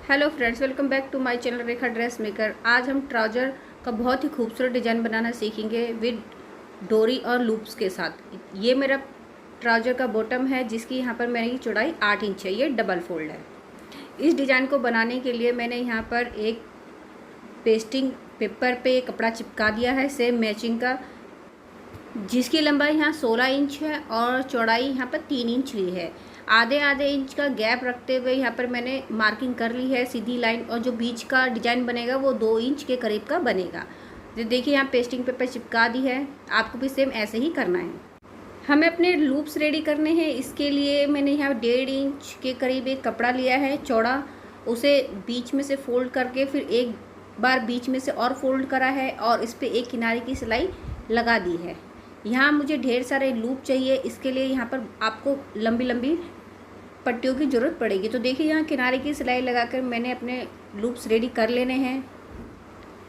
Hello friends, welcome back to my channel Rekha dress maker. आज हम trouser का बहुत ही खूबसूरत डिज़ाइन बनाना सीखेंगे विद डोरी और लूप्स के साथ। ये मेरा ट्राउज़र का बॉटम है जिसकी यहाँ पर मेरी चौड़ाई 8 इंच है। ये डबल फोल्ड है। इस डिज़ाइन को बनाने के लिए मैंने यहाँ पर एक पेस्टिंग पेपर पे कपड़ा चिपका दिया है सेम मैचिंग का, जिसकी लंबाई यहाँ 16 इंच है और चौड़ाई यहाँ पर 3 इंच ली है। आधे आधे इंच का गैप रखते हुए यहाँ पर मैंने मार्किंग कर ली है सीधी लाइन, और जो बीच का डिजाइन बनेगा वो 2 इंच के करीब का बनेगा। जो देखिए यहाँ पेस्टिंग पेपर चिपका दी है, आपको भी सेम ऐसे ही करना है। हमें अपने लूप्स रेडी करने हैं। इसके लिए मैंने यहाँ 1.5 इंच के करीब एक कपड़ा लिया है चौड़ा, उसे बीच में से फोल्ड करके फिर एक बार बीच में से और फोल्ड करा है और इस पर एक किनारे की सिलाई लगा दी है। यहाँ मुझे ढेर सारे लूप चाहिए, इसके लिए यहाँ पर आपको लंबी लंबी पट्टियों की ज़रूरत पड़ेगी। तो देखिए यहाँ किनारे की सिलाई लगाकर मैंने अपने लूप्स रेडी कर लेने हैं।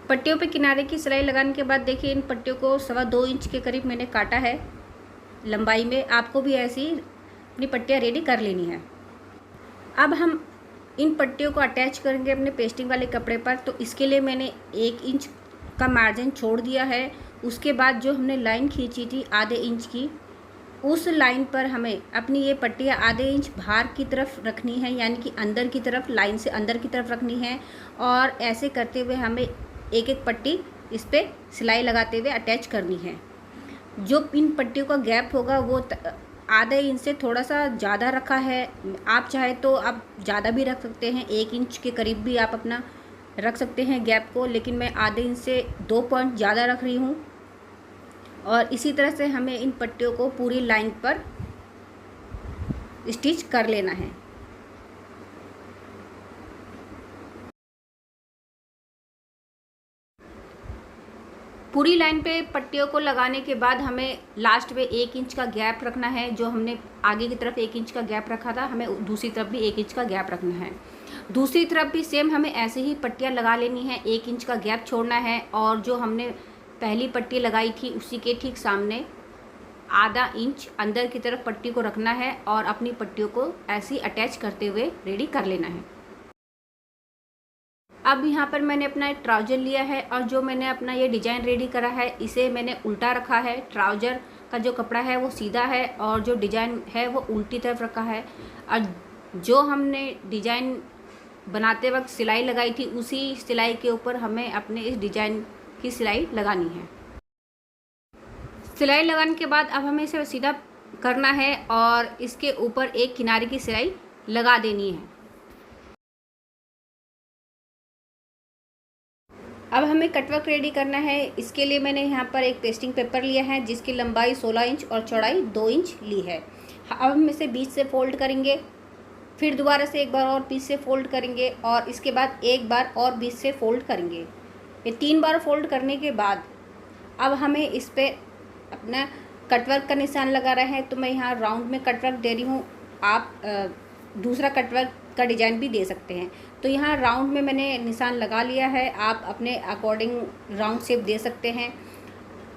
पट्टियों पे किनारे की सिलाई लगाने के बाद देखिए इन पट्टियों को 2.25 इंच के करीब मैंने काटा है लंबाई में। आपको भी ऐसी अपनी पट्टियाँ रेडी कर लेनी है। अब हम इन पट्टियों को अटैच करेंगे अपने पेस्टिंग वाले कपड़े पर। तो इसके लिए मैंने 1 इंच का मार्जिन छोड़ दिया है। उसके बाद जो हमने लाइन खींची थी आधे इंच की, उस लाइन पर हमें अपनी ये पट्टियाँ आधे इंच बाहर की तरफ रखनी है, यानी कि अंदर की तरफ, लाइन से अंदर की तरफ रखनी है। और ऐसे करते हुए हमें एक एक पट्टी इस पर सिलाई लगाते हुए अटैच करनी है। जो इन पट्टियों का गैप होगा वो आधे इंच से थोड़ा सा ज़्यादा रखा है। आप चाहे तो आप ज़्यादा भी रख सकते हैं, 1 इंच के करीब भी आप अपना रख सकते हैं गैप को, लेकिन मैं आधे इंच से 2 पॉइंट ज़्यादा रख रही हूँ। और इसी तरह से हमें इन पट्टियों को पूरी लाइन पर स्टिच कर लेना है। पूरी लाइन पे पट्टियों को लगाने के बाद हमें लास्ट में 1 इंच का गैप रखना है। जो हमने आगे की तरफ 1 इंच का गैप रखा था, हमें दूसरी तरफ भी 1 इंच का गैप रखना है। दूसरी तरफ भी सेम हमें ऐसे ही पट्टियाँ लगा लेनी है, 1 इंच का गैप छोड़ना है। और जो हमने पहली पट्टी लगाई थी उसी के ठीक सामने आधा इंच अंदर की तरफ पट्टी को रखना है और अपनी पट्टियों को ऐसे ही अटैच करते हुए रेडी कर लेना है। अब यहाँ पर मैंने अपना एक ट्राउज़र लिया है और जो मैंने अपना ये डिज़ाइन रेडी करा है इसे मैंने उल्टा रखा है। ट्राउज़र का जो कपड़ा है वो सीधा है और जो डिज़ाइन है वो उल्टी तरफ रखा है। और जो हमने डिज़ाइन बनाते वक्त सिलाई लगाई थी उसी सिलाई के ऊपर हमें अपने इस डिज़ाइन की सिलाई लगानी है। सिलाई लगाने के बाद अब हमें इसे सीधा करना है और इसके ऊपर एक किनारे की सिलाई लगा देनी है। अब हमें कटवर्क रेडी करना है। इसके लिए मैंने यहाँ पर एक पेस्टिंग पेपर लिया है जिसकी लंबाई 16 इंच और चौड़ाई 2 इंच ली है। अब हम इसे बीच से फोल्ड करेंगे, फिर दोबारा से एक बार और बीच से फोल्ड करेंगे और इसके बाद एक बार और बीच से फोल्ड करेंगे। ये 3 बार फोल्ड करने के बाद अब हमें इस पर अपना कटवर्क का निशान लगा रहे हैं। तो मैं यहाँ राउंड में कटवर्क दे रही हूँ, आप दूसरा कटवर्क का डिज़ाइन भी दे सकते हैं। तो यहाँ राउंड में मैंने निशान लगा लिया है, आप अपने अकॉर्डिंग राउंड शेप दे सकते हैं।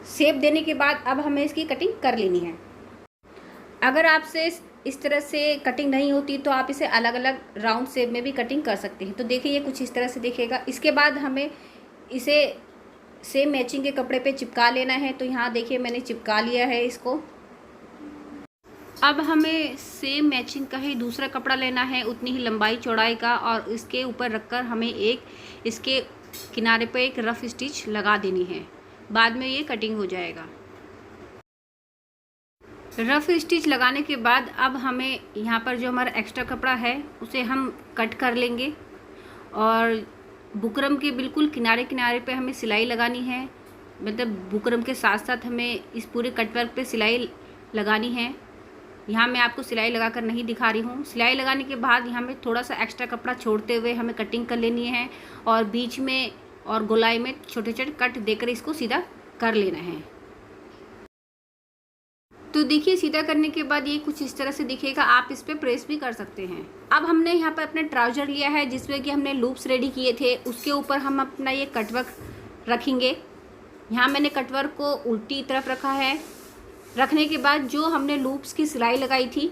शेप देने के बाद अब हमें इसकी कटिंग कर लेनी है। अगर आपसे इस तरह से कटिंग नहीं होती तो आप इसे अलग अलग राउंड शेप में भी कटिंग कर सकते हैं। तो देखिए ये कुछ इस तरह से दिखेगा। इसके बाद हमें इसे सेम मैचिंग के कपड़े पे चिपका लेना है। तो यहाँ देखिए मैंने चिपका लिया है इसको। अब हमें सेम मैचिंग का ही दूसरा कपड़ा लेना है, उतनी ही लंबाई चौड़ाई का, और इसके ऊपर रखकर हमें इसके किनारे पे एक रफ स्टिच लगा देनी है। बाद में ये कटिंग हो जाएगा। रफ स्टिच लगाने के बाद अब हमें यहाँ पर जो हमारा एक्स्ट्रा कपड़ा है उसे हम कट कर लेंगे और बुकरम के बिल्कुल किनारे किनारे पे हमें सिलाई लगानी है। मतलब बुकरम के साथ साथ हमें इस पूरे कटवर्क पे सिलाई लगानी है। यहाँ मैं आपको सिलाई लगाकर नहीं दिखा रही हूँ। सिलाई लगाने के बाद यहाँ में थोड़ा सा एक्स्ट्रा कपड़ा छोड़ते हुए हमें कटिंग कर लेनी है और बीच में और गोलाई में छोटे छोटे कट देकर इसको सीधा कर लेना है। तो देखिए सीधा करने के बाद ये कुछ इस तरह से दिखेगा। आप इस पर प्रेस भी कर सकते हैं। अब हमने यहाँ पर अपने ट्राउज़र लिया है जिसमें कि हमने लूप्स रेडी किए थे, उसके ऊपर हम अपना ये कटवर्क रखेंगे। यहाँ मैंने कटवर्क को उल्टी तरफ रखा है। रखने के बाद जो हमने लूप्स की सिलाई लगाई थी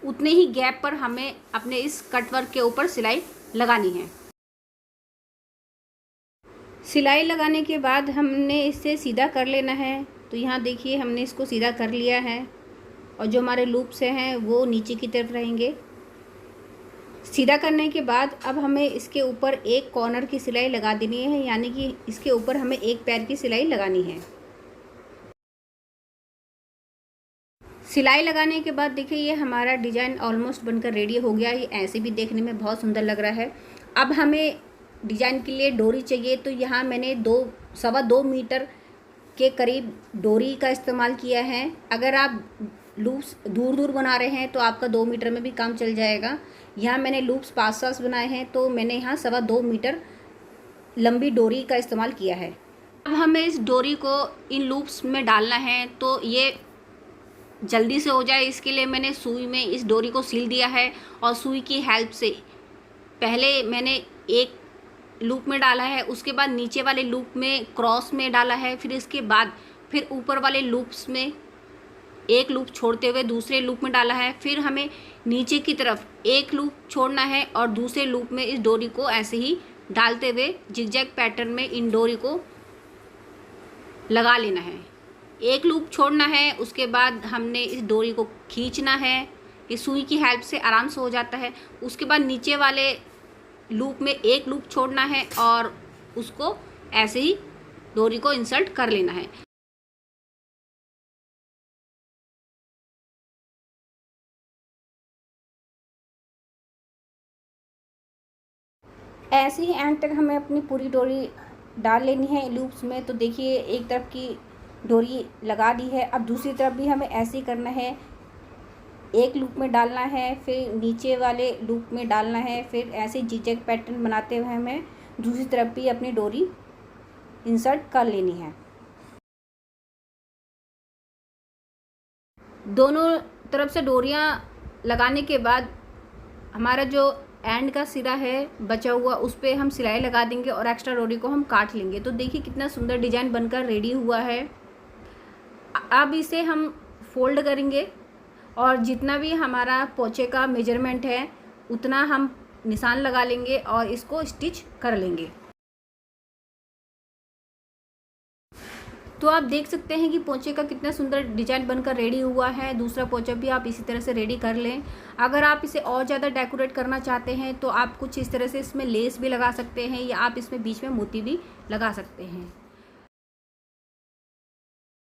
उतने ही गैप पर हमें अपने इस कटवर्क के ऊपर सिलाई लगानी है। सिलाई लगाने के बाद हमने इसे सीधा कर लेना है। तो यहाँ देखिए हमने इसको सीधा कर लिया है और जो हमारे लूप्स हैं वो नीचे की तरफ रहेंगे। सीधा करने के बाद अब हमें इसके ऊपर एक कॉर्नर की सिलाई लगा देनी है, यानी कि इसके ऊपर हमें एक पैर की सिलाई लगानी है। सिलाई लगाने के बाद देखिए ये हमारा डिज़ाइन ऑलमोस्ट बनकर रेडी हो गया। ये ऐसे भी देखने में बहुत सुंदर लग रहा है। अब हमें डिज़ाइन के लिए डोरी चाहिए, तो यहाँ मैंने 2.25 मीटर के करीब डोरी का इस्तेमाल किया है। अगर आप लूप्स दूर दूर बना रहे हैं तो आपका 2 मीटर में भी काम चल जाएगा। यहाँ मैंने लूप्स पास बनाए हैं तो मैंने यहाँ 2.25 मीटर लंबी डोरी का इस्तेमाल किया है। अब हमें इस डोरी को इन लूप्स में डालना है, तो ये जल्दी से हो जाए इसके लिए मैंने सुई में इस डोरी को सील दिया है और सुई की हेल्प से पहले मैंने एक लूप में डाला है, उसके बाद नीचे वाले लूप में क्रॉस में डाला है, फिर इसके बाद फिर ऊपर वाले लूप्स में एक लूप छोड़ते हुए दूसरे लूप में डाला है। फिर हमें नीचे की तरफ एक लूप छोड़ना है और दूसरे लूप में इस डोरी को ऐसे ही डालते हुए जिगजैग पैटर्न में इन डोरी को लगा लेना है। एक लूप छोड़ना है, उसके बाद हमने इस डोरी को खींचना है। ये सुई की हेल्प से आराम से हो जाता है। उसके बाद नीचे वाले लूप में एक लूप छोड़ना है और उसको ऐसे ही डोरी को इंसर्ट कर लेना है। ऐसे ही एंड तक हमें अपनी पूरी डोरी डाल लेनी है लूप्स में। तो देखिए एक तरफ की डोरी लगा दी है, अब दूसरी तरफ भी हमें ऐसे ही करना है। एक लूप में डालना है, फिर नीचे वाले लूप में डालना है, फिर ऐसे जिगजैग पैटर्न बनाते हुए हमें दूसरी तरफ भी अपनी डोरी इंसर्ट कर लेनी है। दोनों तरफ से डोरियां लगाने के बाद हमारा जो एंड का सिरा है बचा हुआ, उस पर हम सिलाई लगा देंगे और एक्स्ट्रा डोरी को हम काट लेंगे। तो देखिए कितना सुंदर डिजाइन बनकर रेडी हुआ है। अब इसे हम फोल्ड करेंगे और जितना भी हमारा पोंचे का मेजरमेंट है उतना हम निशान लगा लेंगे और इसको स्टिच कर लेंगे। तो आप देख सकते हैं कि पोंचे का कितना सुंदर डिजाइन बनकर रेडी हुआ है। दूसरा पोंचा भी आप इसी तरह से रेडी कर लें। अगर आप इसे और ज़्यादा डेकोरेट करना चाहते हैं तो आप कुछ इस तरह से इसमें लेस भी लगा सकते हैं या आप इसमें बीच में मोती भी लगा सकते हैं।